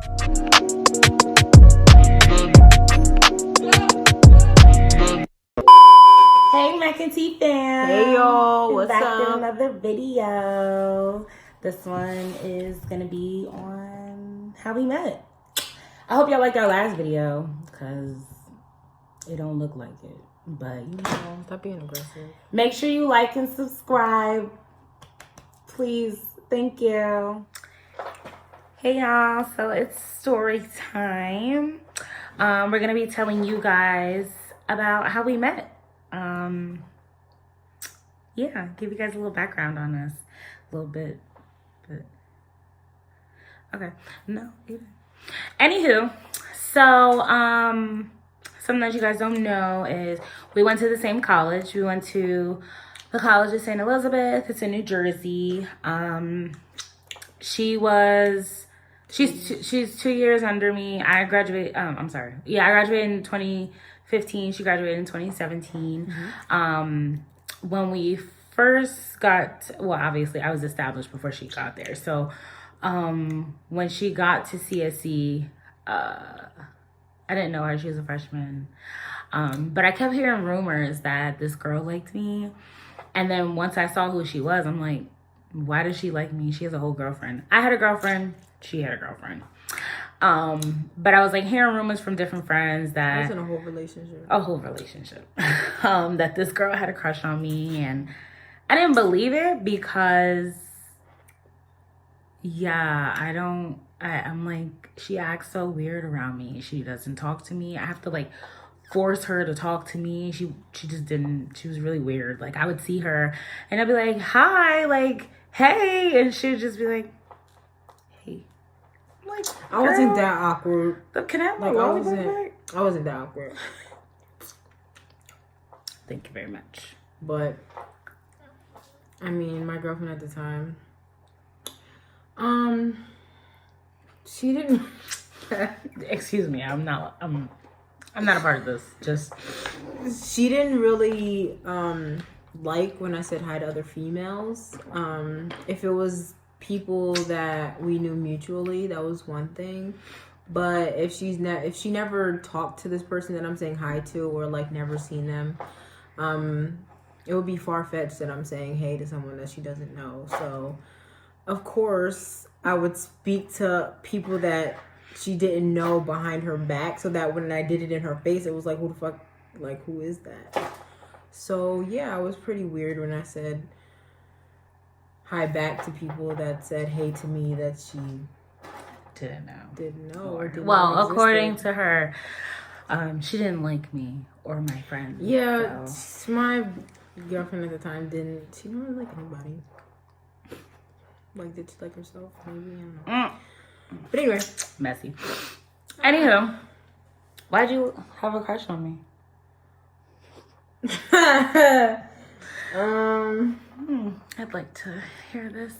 Hey Mac and T fam. Hey y'all, what's back up? with another video. This one is gonna be on how we met. I hope y'all liked our last video because it don't look like it, but you know, Stop being aggressive. make sure you like and subscribe, please. Thank you. Hey y'all, so it's story time. We're gonna be telling you guys about how we met. Yeah, give you guys a little background on us, a little bit, but okay, no, even. Anywho, so something that you guys don't know is we went to the same college. We went to the College of St. Elizabeth. It's in New Jersey. She's 2 years under me. I graduated. I graduated in 2015. She graduated in 2017. When we first got, well, obviously I was established before she got there. So when she got to CSC, I didn't know her. She was a freshman. But I kept hearing rumors that this girl liked me. And then once I saw who she was, I'm like, why does she like me? She has a whole girlfriend. I had a girlfriend. She had a girlfriend. But I was like hearing rumors from different friends that That's in a whole relationship. That this girl had a crush on me, and I didn't believe it because I'm like, she acts so weird around me. She doesn't talk to me. I have to like force her to talk to me. She just didn't. She was really weird. Like I would see her and I'd be like, hi, like, hey, and she would just be like, hey. Like, I wasn't that awkward. Can I have my I wasn't that awkward. Thank you very much. But I mean, my girlfriend at the time, she didn't. Excuse me. I'm not a part of this. Just She didn't really like when I said hi to other females. If it was people that we knew mutually, that was one thing. But if she never talked to this person that I'm saying hi to, or like never seen them, it would be far-fetched that I'm saying hey to someone that she doesn't know. So of course I would speak to people that she didn't know behind her back, so that when I did it in her face, it was like, who the fuck, like, who is that? So yeah, it was pretty weird when I said hi back to people that said hey to me that she didn't know. or didn't well, know according existed. to her, she didn't like me or my friends. Yeah, so. my girlfriend at the time didn't. She didn't really like anybody. Like, did she like herself? Maybe, I don't know. But anyway, Messy. Anywho, why'd you have a crush on me? I'd like to hear this.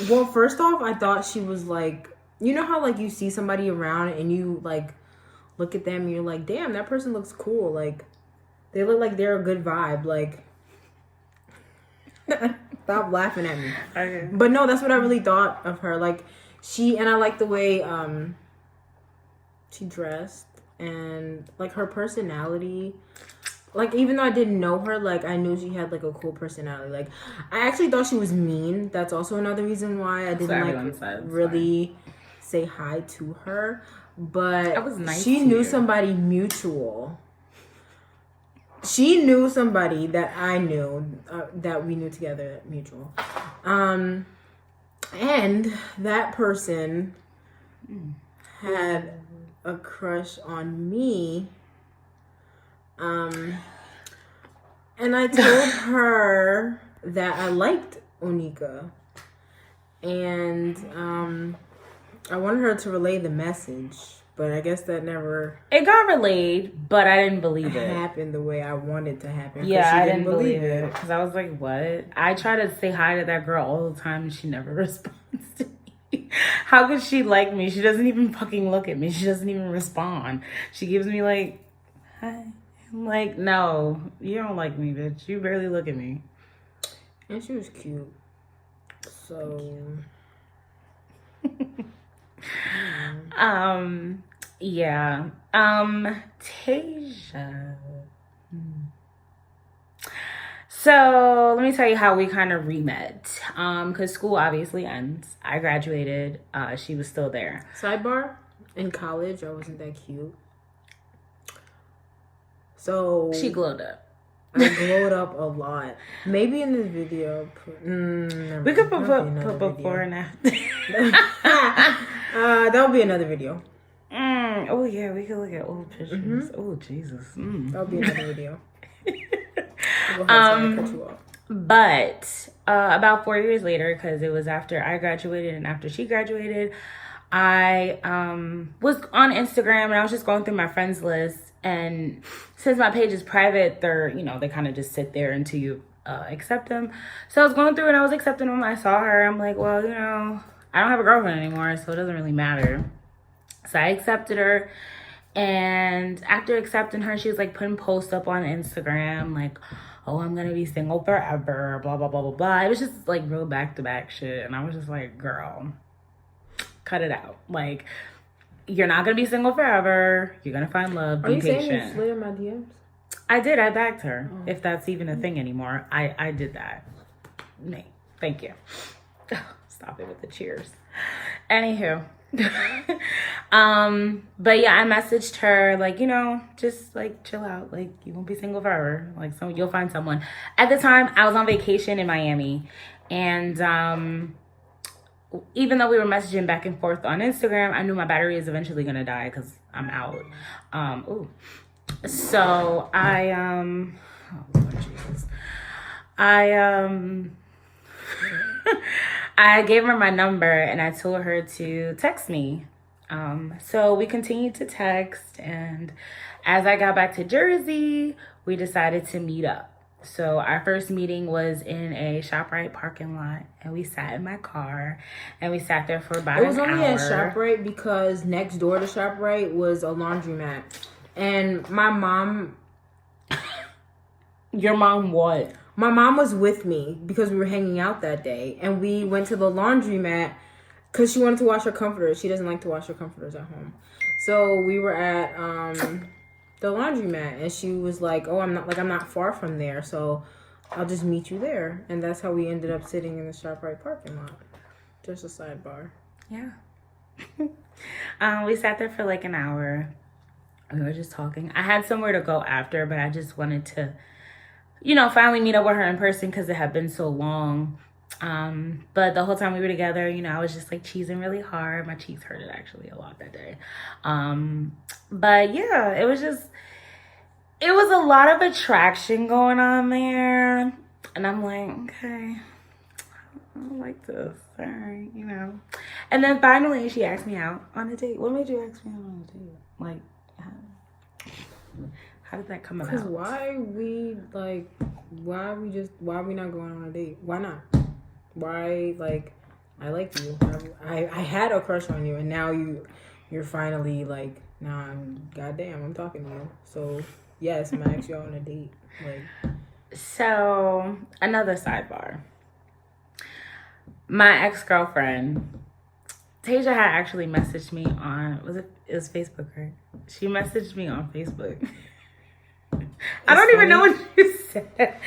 Well, first off, I thought she was like, you know how like you see somebody around and you like look at them and you're like, damn, that person looks cool. Like, they look like they're a good vibe. Like, stop laughing at me. Okay. But no, that's what I really thought of her. Like, and I like the way she dressed and like her personality. Like, even though I didn't know her, like, I knew she had like a cool personality. Like, I actually thought she was mean. That's also another reason why I didn't really say hi to her. But I was nice she to knew you. somebody mutual. She knew somebody that I knew, that we knew together, mutual. And that person had a crush on me. And I told her that I liked Onika. And I wanted her to relay the message. But I guess that never... It got relayed, but I didn't believe it. happened the way I wanted to happen. Yeah, I didn't believe it. Because I was like, what? I try to say hi to that girl all the time and she never responds to me. How could she like me? She doesn't even fucking look at me. She doesn't even respond. She gives me like, hi. I'm like, no, you don't like me, bitch. You barely look at me. And she was cute. So... Yeah. Tasia. So let me tell you how we kind of re-met. Because school obviously ends. I graduated. She was still there. Sidebar, in college, I wasn't that cute. So She glowed up. I glowed up a lot. Maybe in this video. We could put before and after. That'll be another video. Oh yeah, we could look at old pictures. Oh Jesus. That'll be another video. But about 4 years later, because it was after I graduated and after she graduated, I was on Instagram and I was just going through my friends list. And since my page is private, they kind of just sit there until you accept them. So I was going through and I was accepting them. I saw her. I'm like, well, I don't have a girlfriend anymore, so it doesn't really matter. So I accepted her. And after accepting her, she was like putting posts up on Instagram, like, oh, I'm going to be single forever, blah, blah, blah, blah, blah. It was just like real back-to-back shit. And I was just like, girl, cut it out. Like, you're not going to be single forever. You're going to find love. Be patient. Are you saying you slid in my DMs? I did. I backed her. Oh. If that's even a thing anymore. I did that. Nate, thank you. Stop it with the cheers. Anywho. But yeah, I messaged her like, just like chill out. Like, you won't be single forever. Like, you'll find someone. At the time, I was on vacation in Miami. And even though we were messaging back and forth on Instagram, I knew my battery is eventually gonna die because I'm out. So I oh Lord Jesus. I gave her my number and I told her to text me. So we continued to text, and as I got back to Jersey, we decided to meet up. So our first meeting was in a ShopRite parking lot, and we sat in my car, and we sat there for about an hour. It was only at ShopRite because next door to ShopRite was a laundromat. And my mom... Your mom what? My mom was with me because we were hanging out that day, and we went to the laundromat because she wanted to wash her comforters. She doesn't like to wash her comforters at home. So we were at... the laundromat, and she was like, oh, I'm not far from there, so I'll just meet you there. And that's how we ended up sitting in the ShopRite parking lot. Just a sidebar. Yeah. We sat there for like an hour. We were just talking. I had somewhere to go after, but I just wanted to finally meet up with her in person because it had been so long. But the whole time we were together, I was just like cheesing really hard. My cheeks hurted actually a lot that day. But yeah, it was a lot of attraction going on there. And I'm like, okay, I don't like this. Sorry, And then finally she asked me out on a date. What made you ask me out on a date? Like, how did that come about? Because why are we not going on a date? Why not? Why, like, I like you. I had a crush on you, and now you're finally like, nah, goddamn, I'm talking to you. So yes, I'm gonna ask you out on a date. Like, so another sidebar. My ex-girlfriend, Tasia, had actually messaged me on it was Facebook, right? She messaged me on Facebook. I don't even know what she said.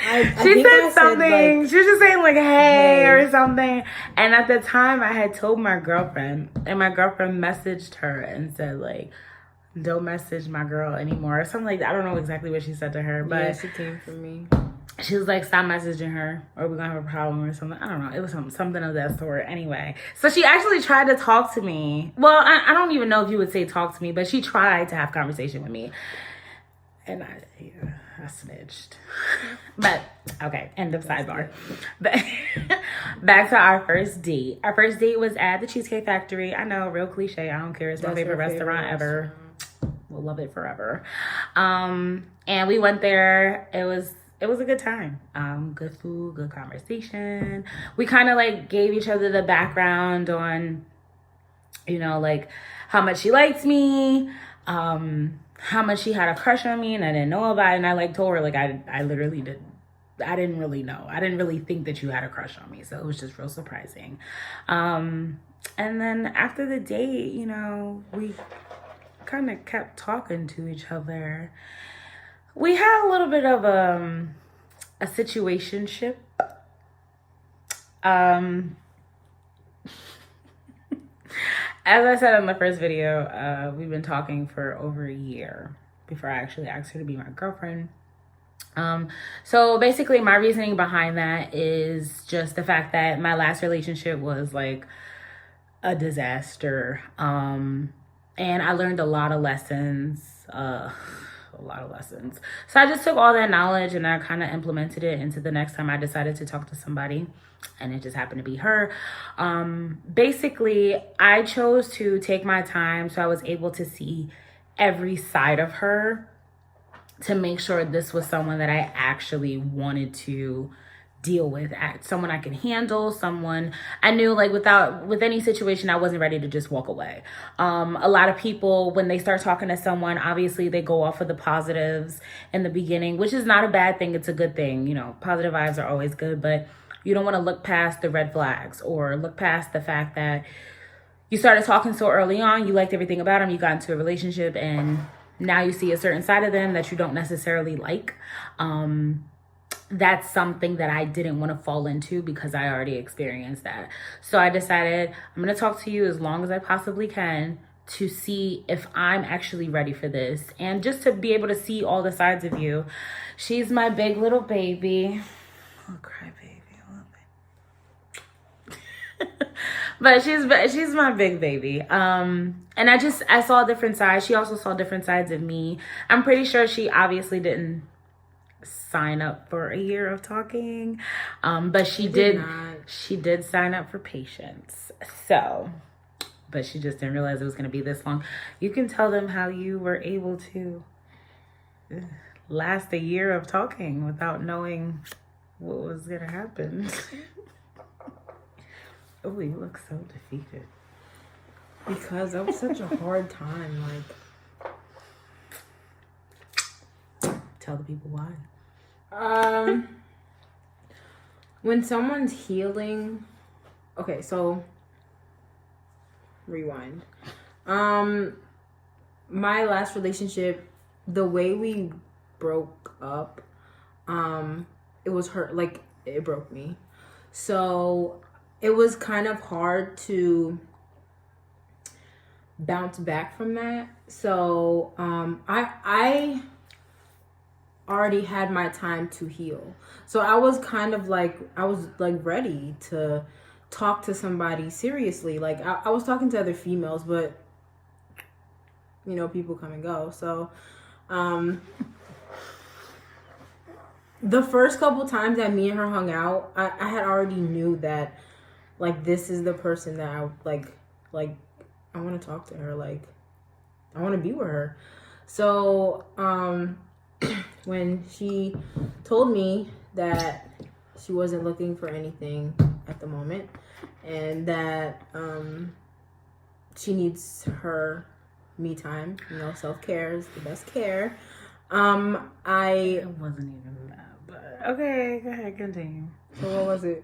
She said something. She was just saying like, hey, or something. And at the time, I had told my girlfriend, and my girlfriend messaged her and said like, don't message my girl anymore or something like that. I don't know exactly what she said to her, but yeah, she came for me. She was like, stop messaging her or we're gonna have a problem or something. I don't know. It was something of that sort anyway. So she actually tried to talk to me. Well, I don't even know if you would say talk to me, but she tried to have conversation with me. And I snitched. But, okay, end of sidebar. But back to our first date. Our first date was at the Cheesecake Factory. I know, real cliche. I don't care. It's my favorite restaurant ever. We'll love it forever. And we went there. It was a good time. Good food, good conversation. We kind of like gave each other the background on, like how much she liked me, how much she had a crush on me and I didn't know about it. And I like told her like I literally I didn't really know. I didn't really think that you had a crush on me. So it was just real surprising. And then after the date, you know, we kind of kept talking to each other. We had a little bit of a situationship. As I said in the first video, we've been talking for over a year before I actually asked her to be my girlfriend. So basically my reasoning behind that is just the fact that my last relationship was like a disaster. And I learned a lot of lessons, So I just took all that knowledge and I kind of implemented it into the next time I decided to talk to somebody. And it just happened to be her. Basically, I chose to take my time so I was able to see every side of her to make sure this was someone that I actually wanted to deal with, someone I could handle, someone I knew, like, with any situation, I wasn't ready to just walk away. A lot of people, when they start talking to someone, obviously they go off of the positives in the beginning, which is not a bad thing. It's a good thing. You know, positive vibes are always good, but you don't want to look past the red flags or look past the fact that you started talking so early on, you liked everything about them, you got into a relationship, and now you see a certain side of them that you don't necessarily like. That's something that I didn't want to fall into because I already experienced that. So I decided I'm going to talk to you as long as I possibly can to see if I'm actually ready for this and just to be able to see all the sides of you. She's my big little baby. Oh, cry baby. But she's my big baby. And I saw different sides. She also saw different sides of me. I'm pretty sure she obviously didn't sign up for a year of talking. But she did sign up for patience. So, but she just didn't realize it was going to be this long. You can tell them how you were able to last a year of talking without knowing what was going to happen. Oh, you look so defeated. Because that was such a hard time. Like, tell the people why. When someone's healing, okay, so rewind. My last relationship, the way we broke up, it was hurt, like it broke me. So it was kind of hard to bounce back from that. So I already had my time to heal. So I was kind of like, ready to talk to somebody seriously. Like I was talking to other females, but you know, people come and go. So the first couple times that me and her hung out, I had already knew that, like, this is the person that I like I want to talk to her, like I want to be with her. So when she told me that she wasn't looking for anything at the moment and that she needs her me time, you know, self-care is the best care. It wasn't even that, but okay, go ahead, continue. So what was it?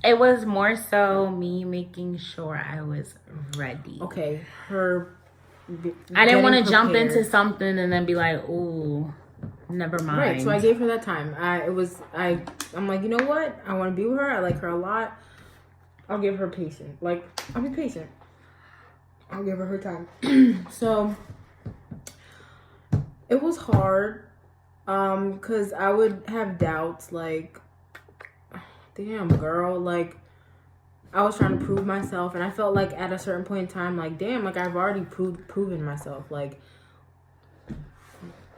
It was more so me making sure I was ready. Okay, I didn't want to jump into something and then be like, ooh, never mind. Right, so I gave her that time. I'm like, you know what? I want to be with her. I like her a lot. I'll give her patience. Like, I'll be patient. I'll give her time. So it was hard, because I would have doubts, like, damn, girl, like, I was trying to prove myself, and I felt like at a certain point in time, like, damn, like, I've already proven myself, like,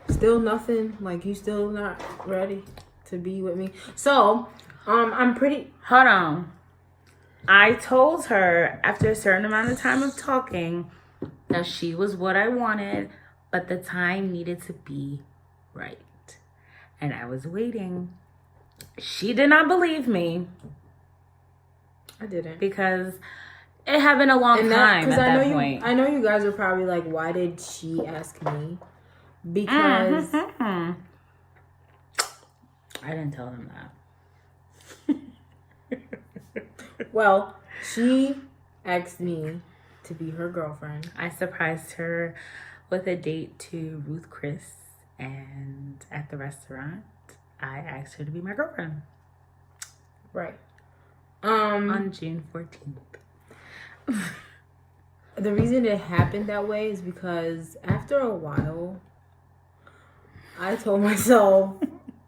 still nothing, like, you still not ready to be with me. So I'm pretty, hold on, I told her after a certain amount of time of talking that she was what I wanted, but the time needed to be right, and I was waiting. She did not believe me. I didn't. Because it had been a long time at that point. I know you guys are probably like, why did she ask me? Because I didn't tell him that. Well, she asked me to be her girlfriend. I surprised her with a date to Ruth Chris, and at the restaurant, I asked her to be my girlfriend. Right. On June 14th. The reason it happened that way is because after a while, I told myself,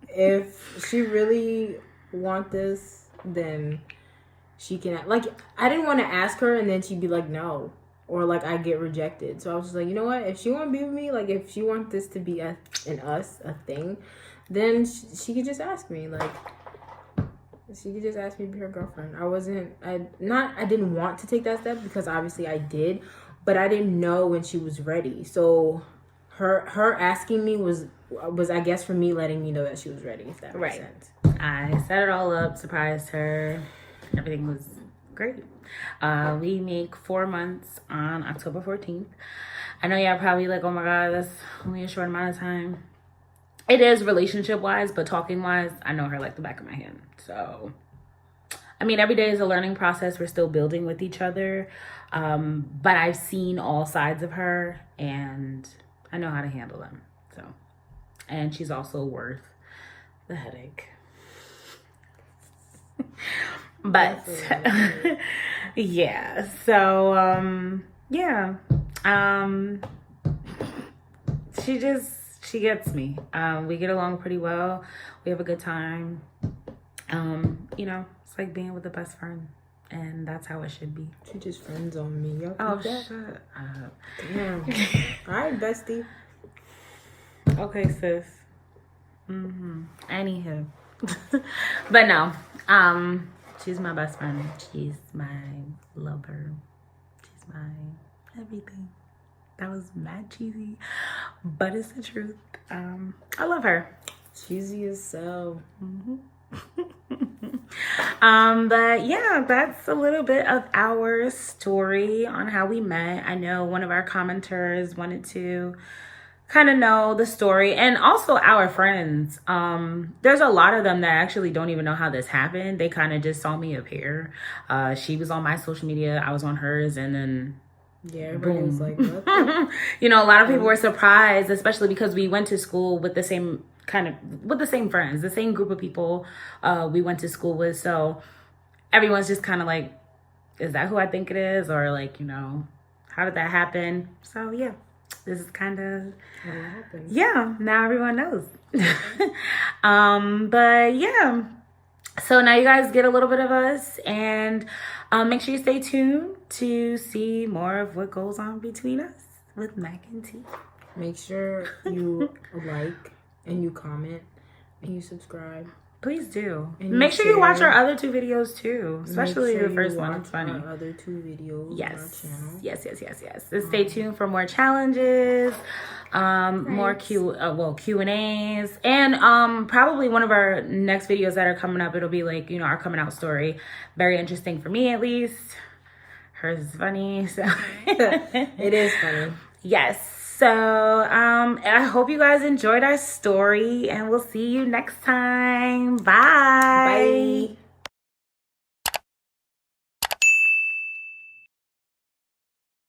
if she really want this, then she can. Like, I didn't want to ask her and then she'd be like, no. Or, like, I get rejected. So I was just like, you know what? If she want to be with me, like, if she want this to be a thing, then she could just ask me. Like, she could just ask me to be her girlfriend. I didn't want to take that step because obviously I did, but I didn't know when she was ready. So her asking me was I guess for me letting me know that she was ready, if that makes sense. I set it all up, surprised her. Everything was great. We make 4 months on October 14th. I know y'all probably like, oh my God, that's only a short amount of time. It is relationship wise, but talking wise, I know her like the back of my hand. So, I mean, every day is a learning process. We're still building with each other. But I've seen all sides of her and I know how to handle them. So, and she's also worth the headache. But yeah, so yeah. She gets me. We get along pretty well. We have a good time. You know, it's like being with a best friend, and that's how it should be. She just friends on me. Y'all Oh, that? shut up. Damn. All right, bestie. Okay, sis. Anywho. But no, she's my best friend. She's my lover. She's my everything. That was mad cheesy, but it's the truth. I love her. Cheesy as so. But yeah, that's a little bit of our story on how we met. I know one of our commenters wanted to kind of know the story, and also our friends. There's a lot of them that actually don't even know how this happened. They kind of just saw me appear. She was on my social media, I was on hers, and then yeah, everybody was like, what the? You know, a lot of people were surprised, especially because we went to school with the same friends, the same group of people we went to school with. So everyone's just kind of like, is that who I think it is? Or like, you know, how did that happen? So yeah, this is kind of, yeah, now everyone knows. But yeah, so now you guys get a little bit of us, and make sure you stay tuned to see more of what goes on between us with Mac and T. Make sure you like and you comment and you subscribe. Please do. And make sure you watch our other 2 videos too, especially the first one. It's funny. Our other 2 videos on our channel. Yes. So stay tuned for more challenges, more Q&As, and probably one of our next videos that are coming up. It'll be like, you know, our coming out story. Very interesting for me, at least. Hers is funny, so it is funny. Yes. So I hope you guys enjoyed our story, and we'll see you next time. Bye. Bye.